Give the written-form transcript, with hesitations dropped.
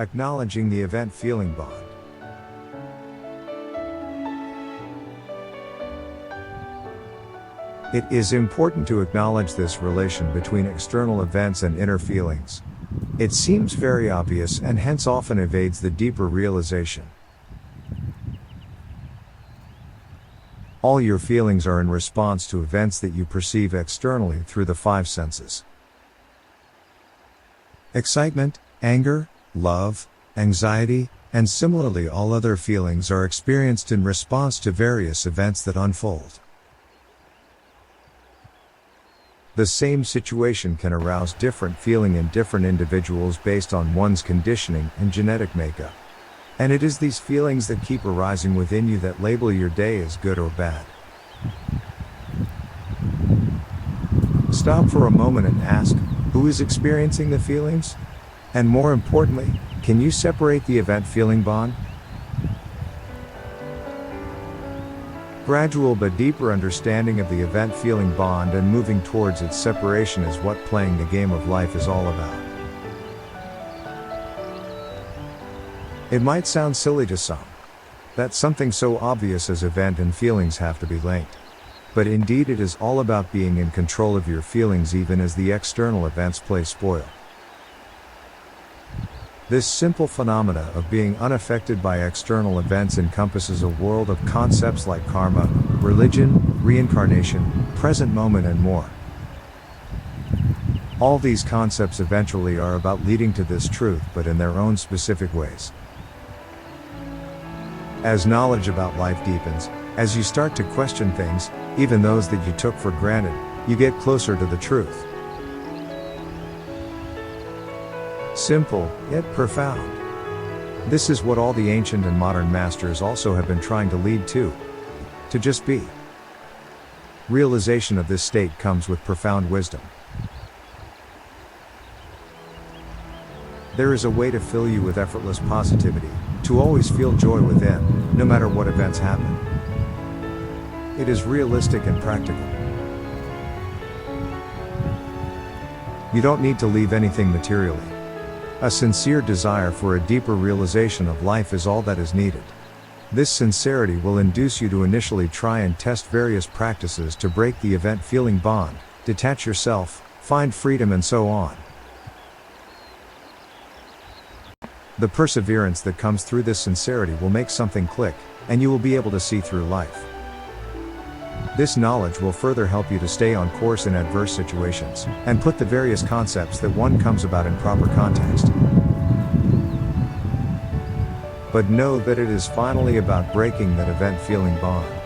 Acknowledging the event-feeling bond. It is important to acknowledge this relation between external events and inner feelings. It seems very obvious and hence often evades the deeper realization. All your feelings are in response to events that you perceive externally through the five senses. Excitement, anger, love, anxiety, and similarly all other feelings are experienced in response to various events that unfold. The same situation can arouse different feeling in different individuals based on one's conditioning and genetic makeup. And it is these feelings that keep arising within you that label your day as good or bad. Stop for a moment and ask, who is experiencing the feelings? And more importantly, can you separate the event-feeling bond? Gradual but deeper understanding of the event-feeling bond and moving towards its separation is what playing the game of life is all about. It might sound silly to some, that something so obvious as event and feelings have to be linked. But indeed it is all about being in control of your feelings even as the external events play spoil. This simple phenomena of being unaffected by external events encompasses a world of concepts like karma, religion, reincarnation, present moment and more. All these concepts eventually are about leading to this truth but in their own specific ways. As knowledge about life deepens, as you start to question things, even those that you took for granted, you get closer to the truth. Simple, yet profound. This is what all the ancient and modern masters also have been trying to lead to just be. Realization of this state comes with profound wisdom. There is a way to fill you with effortless positivity, to always feel joy within, no matter what events happen. It is realistic and practical. You don't need to leave anything materially. A sincere desire for a deeper realization of life is all that is needed. This sincerity will induce you to initially try and test various practices to break the event-feeling bond, detach yourself, find freedom and so on. The perseverance that comes through this sincerity will make something click, and you will be able to see through life. This knowledge will further help you to stay on course in adverse situations, and put the various concepts that one comes about in proper context. But know that it is finally about breaking that event-feeling bond.